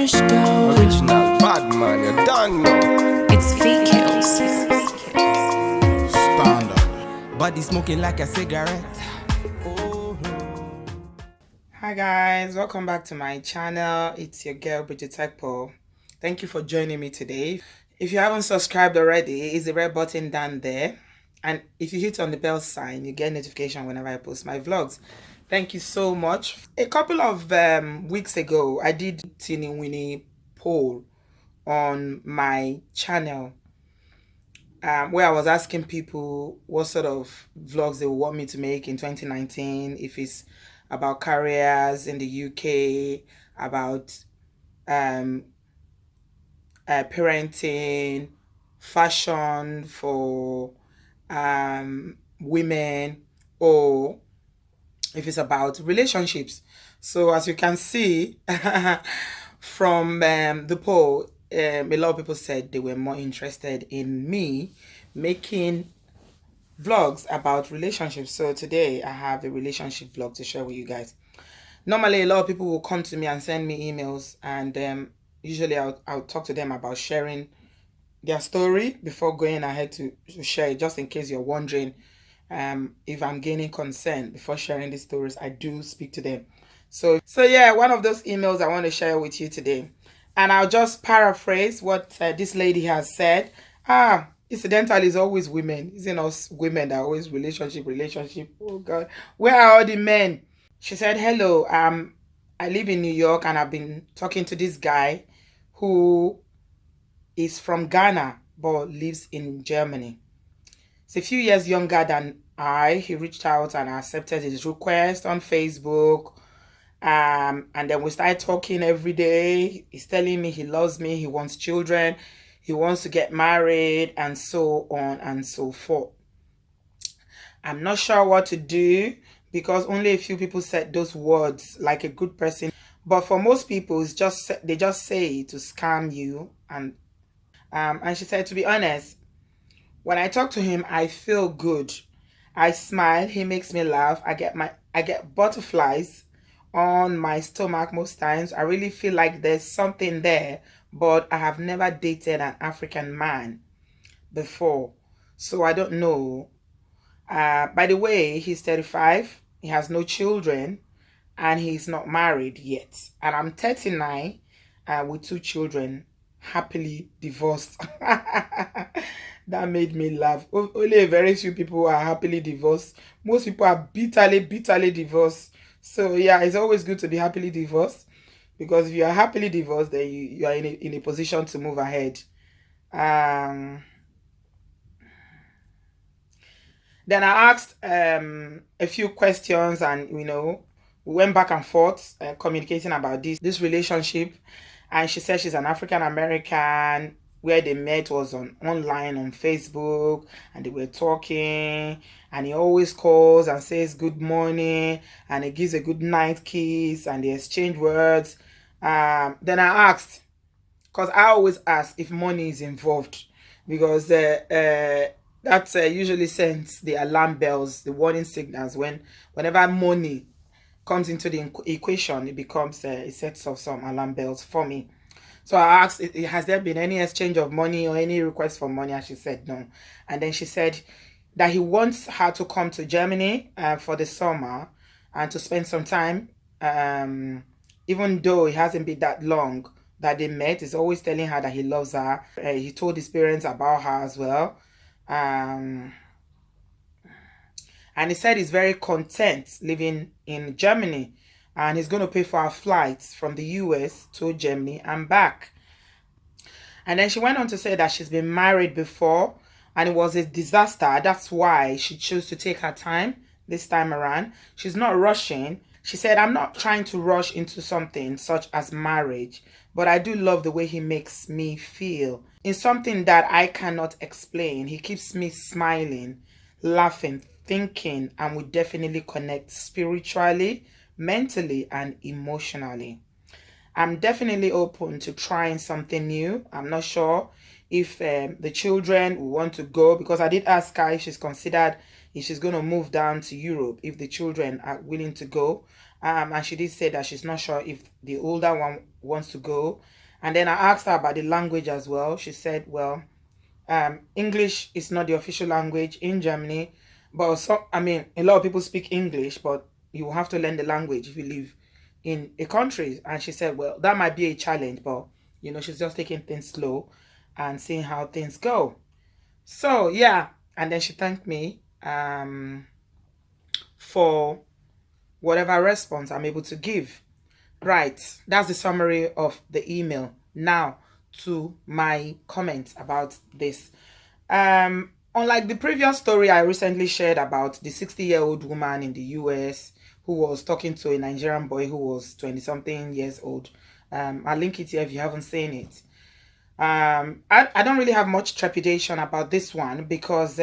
Original bad man, you don't know. It's fake kills. Standard. Body smoking like a cigarette. Hi guys, welcome back to my channel. It's your girl Bridget Tekpo. Thank you for joining me today. If you haven't subscribed already, it's the red button down there, and if you hit on the bell sign, you get notification whenever I post my vlogs. Thank you so much. A couple of weeks ago, I did Teeny Winnie poll on my channel where I was asking people what sort of vlogs they would want me to make in 2019, if it's about careers in the UK, about parenting, fashion for women, or if it's about relationships. So as you can see from the poll, a lot of people said they were more interested in me making vlogs about relationships. So today I have a relationship vlog to share with you guys. Normally a lot of people will come to me and send me emails, and usually I'll talk to them about sharing their story before going ahead to share it, just in case you're wondering if I'm gaining consent before sharing these stories. I do speak to them. So yeah, one of those emails I want to share with you today, and I'll just paraphrase what this lady has said. Incidentally, it's always women. Isn't us women that are always relationship. Oh God, where are all the men? She said, hello, I live in New York, and I've been talking to this guy who is from Ghana but lives in Germany. He's a few years younger than I. He reached out and I accepted his request on Facebook. And then we started talking every day. He's telling me he loves me, he wants children, he wants to get married, and so on and so forth. I'm not sure what to do because only a few people said those words like a good person. But for most people, it's just they just say to scam you. And she said, to be honest, when I talk to him, I feel good. I smile. He makes me laugh. I get butterflies on my stomach most times. I really feel like there's something there, but I have never dated an African man before, so I don't know. By the way, he's 35. He has no children, and he's not married yet. And I'm 39 with 2 children, happily divorced. That made me laugh. Only a very few people are happily divorced. Most people are bitterly divorced. So yeah, it's always good to be happily divorced, because if you are happily divorced, then you are in a position to move ahead. Then I asked a few questions, and we went back and forth communicating about this relationship. And she said she's an African American. Where they met was online on Facebook, and they were talking, and he always calls and says good morning, and he gives a good night kiss, and they exchange words. Then I asked, because I always ask if money is involved, because that usually sends the alarm bells, the warning signals. Whenever money comes into the equation, it becomes it sets off some alarm bells for me. So I asked, has there been any exchange of money or any request for money? And she said no. And then she said that he wants her to come to Germany for the summer and to spend some time. Even though it hasn't been that long that they met, he's always telling her that he loves her. He told his parents about her as well. And he said he's very content living in Germany, and he's going to pay for our flights from the US to Germany and back. And then she went on to say that she's been married before and it was a disaster. That's why she chose to take her time this time around. She's not rushing. She said, I'm not trying to rush into something such as marriage, but I do love the way he makes me feel. In something that I cannot explain, he keeps me smiling, laughing, thinking, and we definitely connect spiritually, mentally, and emotionally. I'm definitely open to trying something new. I'm not sure if the children will want to go, because I did ask her if she's considered if she's going to move down to Europe, if the children are willing to go. And she did say that she's not sure if the older one wants to go. And then I asked her about the language as well. She said, well, English is not the official language in Germany, but a lot of people speak English, but you have to learn the language if you live in a country. And she said, well, that might be a challenge, but she's just taking things slow and seeing how things go. So yeah, and then she thanked me for whatever response I'm able to give. Right, that's the summary of the email. Now to my comments about this. Unlike the previous story I recently shared about the 60-year-old woman in the US who was talking to a Nigerian boy who was 20-something years old. I'll link it here if you haven't seen it. I don't really have much trepidation about this one because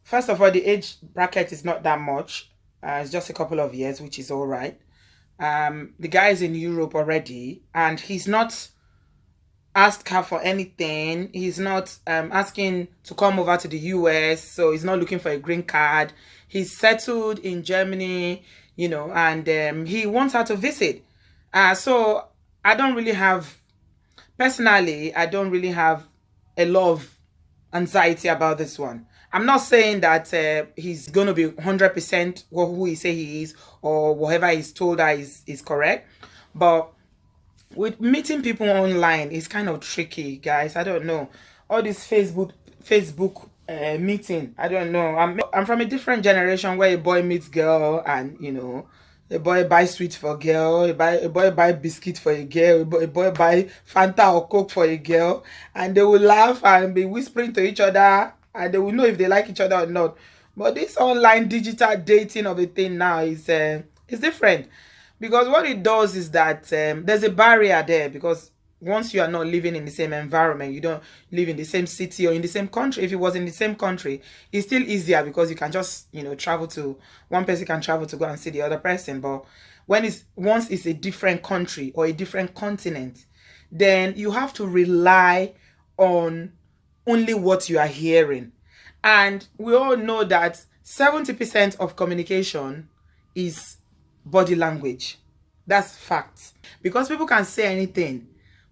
first of all, the age bracket is not that much. It's just a couple of years, which is all right. The guy is in Europe already, and he's not asked her for anything. He's not asking to come over to the US, so he's not looking for a green card. He's settled in Germany, and he wants her to visit. So I don't really have, personally, I don't really have a lot of anxiety about this one. I'm not saying that he's going to be 100% who he say he is or whatever he's told her is correct. But with meeting people online, it's kind of tricky, guys. I don't know. All this Facebook meeting, I don't know. I'm from a different generation where a boy meets girl and, a boy buy sweet for girl, a boy buy biscuit for a girl, a boy buy Fanta or Coke for a girl, and they will laugh and be whispering to each other, and they will know if they like each other or not. But this online digital dating of a thing now is different, because what it does is that there's a barrier there, because once you are not living in the same environment, you don't live in the same city or in the same country. If it was in the same country, it's still easier because you can just travel to, one person can travel to go and see the other person. But once it's a different country or a different continent, then you have to rely on only what you are hearing. And we all know that 70% of communication is body language. That's fact. Because people can say anything,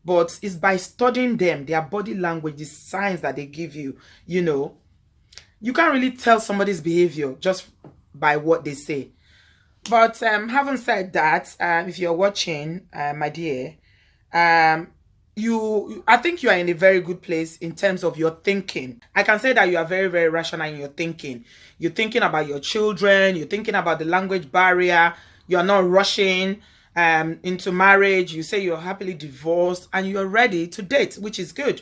but it's by studying them, their body language, the signs that they give you, you can't really tell somebody's behavior just by what they say. But having said that, if you're watching, my dear, I think you are in a very good place in terms of your thinking. I can say that you are very, very rational in your thinking. You're thinking about your children, you're thinking about the language barrier, you're not rushing into marriage. You say you're happily divorced and you're ready to date, which is good.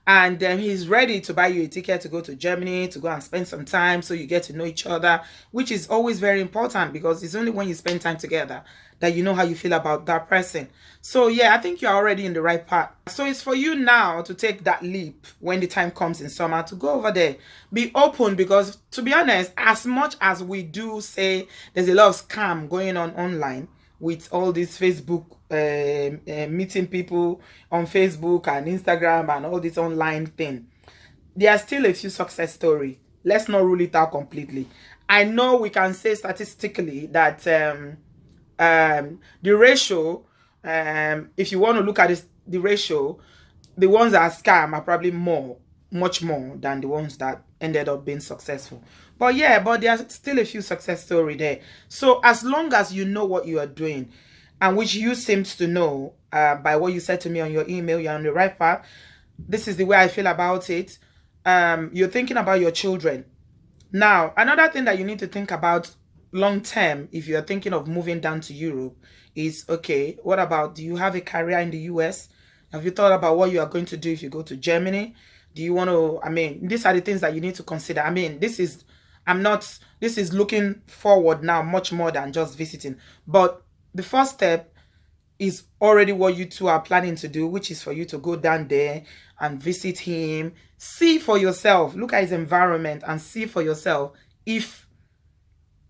And he's ready to buy you a ticket to go to Germany, to go and spend some time so you get to know each other, which is always very important, because it's only when you spend time together that you know how you feel about that person. So yeah, I think you're already in the right path. So it's for you now to take that leap when the time comes in summer to go over there. Be open, because to be honest, as much as we do say there's a lot of scam going on online, with all this Facebook meeting people on Facebook and Instagram and all this online thing, there are still a few success stories. Let's not rule it out completely. I know we can say statistically that the ratio, if you want to look at the ratio, the ones that are scam are probably much more than the ones that ended up being successful. But yeah, but there are still a few success stories there. So as long as you know what you are doing, and which you seems to know by what you said to me on your email, you're on the right path. This is the way I feel about it. You're thinking about your children. Now, another thing that you need to think about long term, if you're thinking of moving down to Europe, is, okay, what about, do you have a career in the US? Have you thought about what you are going to do if you go to Germany? Do you want to, these are the things that you need to consider. This is looking forward now much more than just visiting. But the first step is already what you two are planning to do, which is for you to go down there and visit him. See for yourself. Look at his environment and see for yourself if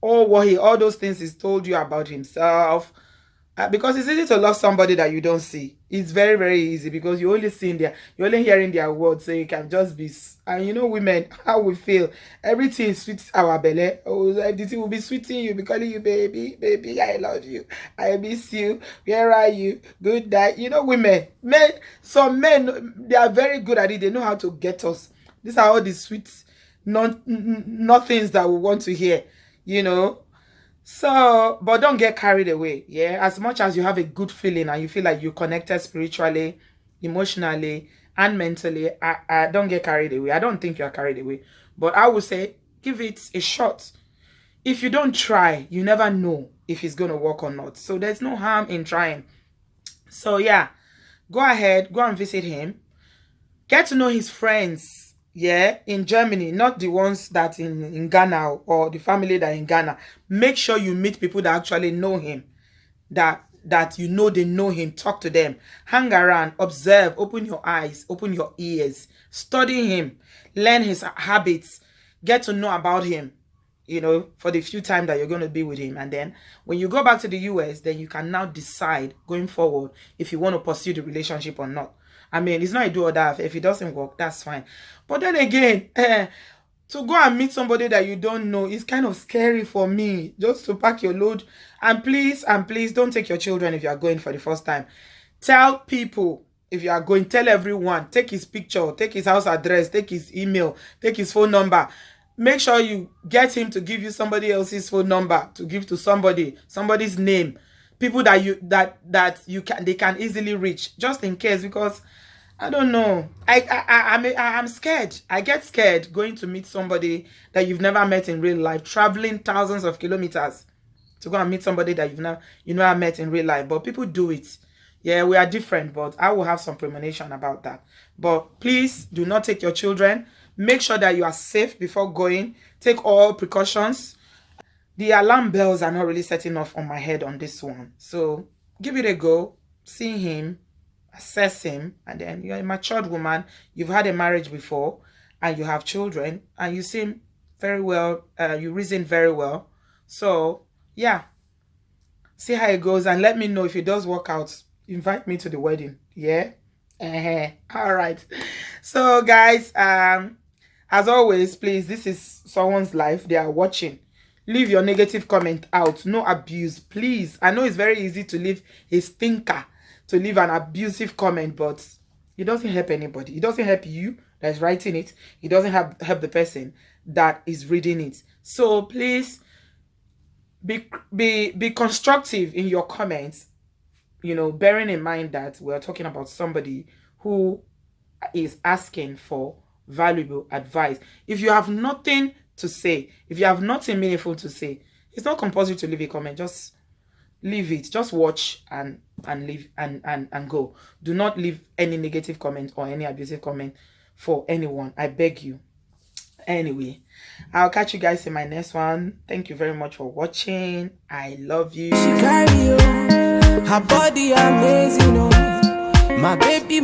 all those things he's told you about himself, Because it's easy to love somebody that you don't see. It's very, very easy because you only seeing you're only hearing their words, so you can just be. And you know, women, how we feel. Everything sweets our belly. Oh, everything will be sweeting you, be calling you baby, baby. I love you. I miss you. Where are you? Good night. You know, women, men. Some men, they are very good at it. They know how to get us. These are all the sweet, nothings that we want to hear. You know. So, but don't get carried away. Yeah, as much as you have a good feeling and you feel like you're connected spiritually, emotionally, and mentally, I don't get carried away. I don't think you are carried away, but I would say give it a shot. If you don't try, you never know if it's going to work or not. So there's no harm in trying. So yeah, go ahead, go and visit him. Get to know his friends. Yeah, in Germany, not the ones that in Ghana or the family that in Ghana. Make sure you meet people that actually know him, that you know they know him. Talk to them, hang around, observe, open your eyes, open your ears, study him, learn his habits, get to know about him, you know, for the few time that you're going to be with him. And then when you go back to the US, then you can now decide going forward if you want to pursue the relationship or not. I mean, it's not a do or die. If it doesn't work, that's fine. But then again, to go and meet somebody that you don't know is kind of scary for me. Just to pack your load. And please, don't take your children if you are going for the first time. Tell people if you are going. Tell everyone. Take his picture. Take his house address. Take his email. Take his phone number. Make sure you get him to give you somebody else's phone number. To give to somebody's name. People that they can easily reach, just in case, because I don't know. I'm scared. I get scared going to meet somebody that you've never met in real life, traveling thousands of kilometers to go and meet somebody that you never met in real life. But people do it. Yeah, we are different, but I will have some premonition about that. But please do not take your children. Make sure that you are safe before going. Take all precautions. The alarm bells are not really setting off on my head on this one. So give it a go. See him, assess him, and then you're a matured woman. You've had a marriage before, and you have children, and you seem very well. You reason very well. So yeah, see how it goes, and let me know if it does work out. Invite me to the wedding. Yeah. All right. So guys, as always, please, this is someone's life. They are watching. Leave your negative comment out. No abuse, please. I know it's very easy to leave a stinker, to leave an abusive comment, but it doesn't help anybody. It doesn't help you that's writing it. It doesn't help the person that is reading it. So please be constructive in your comments. You know, bearing in mind that we're talking about somebody who is asking for valuable advice. If you have nothing to say, if you have nothing meaningful to say, it's not compulsory to leave a comment. Just leave it. Just watch and leave and go. Do not leave any negative comment or any abusive comment for anyone. I beg you. Anyway, I'll catch you guys in my next one. Thank you very much for watching. I love you. She carry you, her body amazing, oh. My baby,